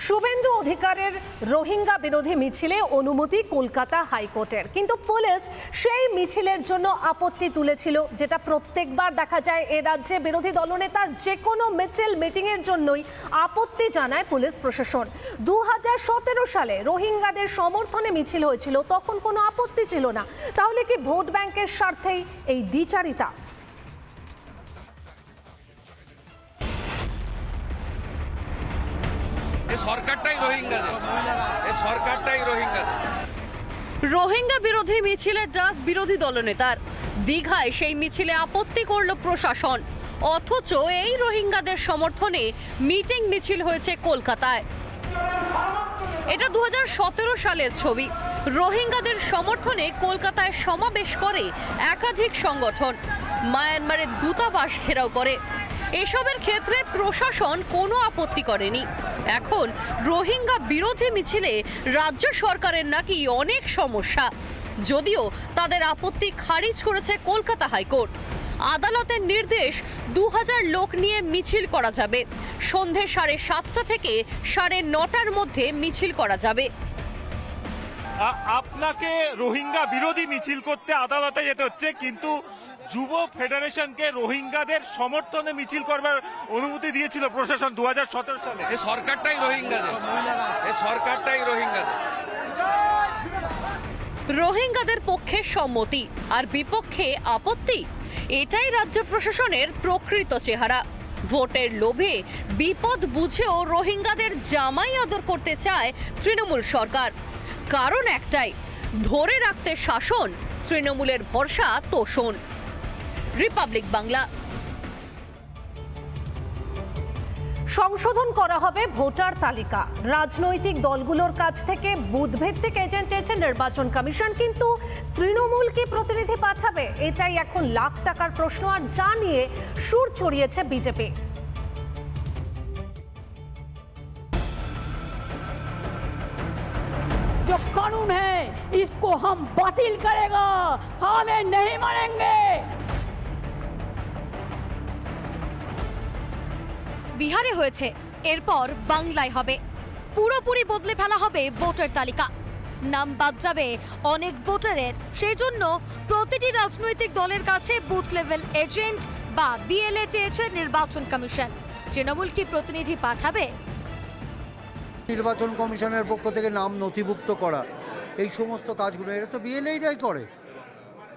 শুভেন্দু অধিকারের রোহিঙ্গা বিরোধী মিছিলে অনুমতি কলকাতা হাইকোর্টের, কিন্তু পুলিশ সেই মিছিলের জন্য আপত্তি তুলেছিল, যেটা প্রত্যেকবার দেখা যায় এ রাজ্যে বিরোধী দলনেতার যে কোনো মিছিল মিটিংয়ের জন্যই আপত্তি জানায় পুলিশ প্রশাসন। 2017 সালে রোহিঙ্গাদের সমর্থনে মিছিল হয়েছিল, তখন কোনো আপত্তি ছিল না। তাহলে কি ভোট ব্যাংকের স্বার্থেই এই দ্বিচারিতা? রোহিঙ্গা বিরোধী মিছিলের ডাক বিরোধী দলনেতার। দীঘায় সেই মিছিলে আপত্তি করল প্রশাসন, অথচ এই রোহিঙ্গাদের সমর্থনে মিটিং মিছিল হয়েছে কলকাতায়। এটা 2017 সালের ছবি। রোহিঙ্গাদের সমর্থনে কলকাতায় সমাবেশ করে একাধিক সংগঠন, মায়ানমারের দূতাবাস ঘেরাও করে। এসবের ক্ষেত্রে প্রশাসন কোনো আপত্তি করেনি। এখন রোহিঙ্গা বিরোধী মিছিলে রাজ্য সরকারের নাকি অনেক সমস্যা, যদিও তাদের আপত্তি খারিজ করেছে কলকাতা হাইকোর্ট। আদালতের নির্দেশ 2000 লোক নিয়ে মিছিল করা যাবে। সন্ধে 7:30 থেকে 9:30টার মধ্যে মিছিল করা যাবে। আপনাকে রোহিঙ্গা বিরোধী মিছিল করতে আদালতে যেতে হচ্ছে, কিন্তু যুব ফেডারেশনকে রোহিঙ্গাদের সমর্থনে মিছিল করবার অনুমতি দিয়েছিল প্রশাসন 2017 সালে। রোহিঙ্গাদের পক্ষে সম্মতি আর বিপক্ষে আপত্তি, এটাই রাজ্য প্রশাসনের প্রকৃত চেহারা। ভোটের লোভে বিপদ বুঝেও রোহিঙ্গাদের জামাই আদর করতে চায় তৃণমূল সরকার। কারণ একটাই, ধরে রাখতে শাসন, তৃণমূলের ভরসা তোষণ। রিপাবলিক বাংলা। সংশোধন করা হবে ভোটার তালিকা। রাজনৈতিক দলগুলোর কাছ থেকে বুথভিত্তিক এজেন্ট চেয়েছে নির্বাচন কমিশন, কিন্তু তৃণমূল কি প্রতিনিধি পাঠাবে? এটাই এখন লাখ টাকার প্রশ্ন, আর যা নিয়ে সুর চড়িয়েছে বিজেপি। जो कानून है इसको हम बातिल करेगा, हमें नहीं मानेंगे। বিহারে হয়েছে, এরপর বাংলায় হবে। পুরোপুরি বদলে ফেলা হবে ভোটার তালিকা। নাম বাদ যাবে অনেক ভোটারের। সেই জন্য প্রতিটি রাজনৈতিক দলের কাছে বুথ লেভেল এজেন্ট বা বিএলএ চেয়েছে নির্বাচন কমিশন। তৃণমূল কি প্রতিনিধি পাঠাবে? নির্বাচন কমিশনের পক্ষ থেকে নাম নথিভুক্ত করা, এই সমস্ত কাজগুলো এরা তো বিএলএরাই করে।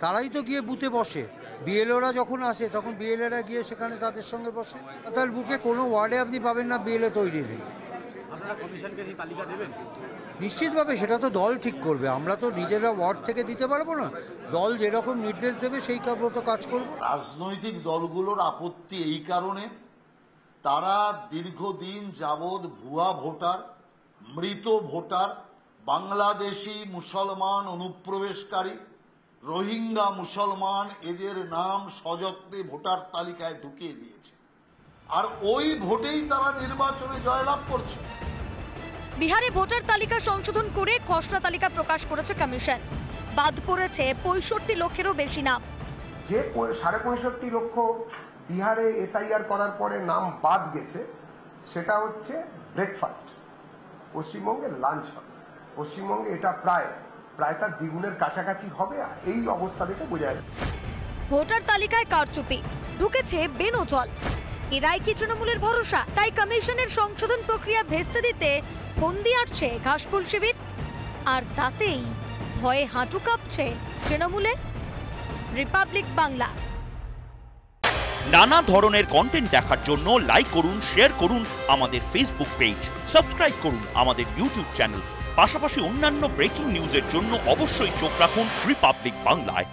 তারাই তো গিয়ে বুথে বসে। বিএলওরা যখন আসে তখন বিএলএরা গিয়ে সেখানে তাদের সঙ্গে বসে। তার বুকে কোনো ওয়ার্ডে আপনি পাবেন না বিএলএ তৈরি নেই। আপনারা কমিশনকে এই তালিকা দেবেন? নিশ্চিতভাবে সেটা তো দল ঠিক করবে। আমরা তো নিজেরা ওয়ার্ড থেকে দিতে পারবো না। দল যেরকম নির্দেশ দেবে সেই মতো কাজ করব। রাজনৈতিক দলগুলোর আপত্তি এই কারণে, তারা দীর্ঘদিন যাবৎ ভুয়া ভোটার, মৃত ভোটার, বাংলাদেশি মুসলমান অনুপ্রবেশকারী, রোহিঙ্গা মুসলমান, এদের নাম সযত্নে ভোটার তালিকায় ঢুকিয়ে দিয়েছে, আর ওই ভোটেই তারা নির্বাচনে জয়লাভ করছে। বিহারে ভোটার তালিকা সংশোধন করে খসড়া তালিকা প্রকাশ করেছে কমিশন। বাদ পড়েছে 65 লক্ষেরও বেশি নাম। যে 65.5 লক্ষ বিহারে এসআইআর করার পরে নাম বাদ গেছে, সেটা হচ্ছে ব্রেকফাস্ট। পশ্চিমবঙ্গে লাঞ্চ হবে। পশ্চিমবঙ্গে এটা প্রায় তার দ্বিগুণের কাছাকাছি হবে। এই অবস্থা দেখে বোঝা যায় ভোটার তালিকায় কারচুপি ঢুকেছে বেনজল। এরাই কি তৃণমূলের ভরসা? তাই কমিশনের সংশোধন প্রক্রিয়া ভেস্তে দিতে ফন্দি আটছে ঘাসফুল শিবির, আর তাতেই ভয়ে হাঁটু কাঁপছে তৃণমূলের। রিপাবলিক বাংলা। নানা ধরনের কন্টেন্ট দেখার জন্য লাইক করুন, শেয়ার করুন আমাদের ফেসবুক পেজ, সাবস্ক্রাইব করুন আমাদের ইউটিউব চ্যানেল। পাশাপাশি অন্যান্য ব্রেকিং নিউজের জন্য অবশ্যই চোখ রাখুন রিপাবলিক বাংলায়।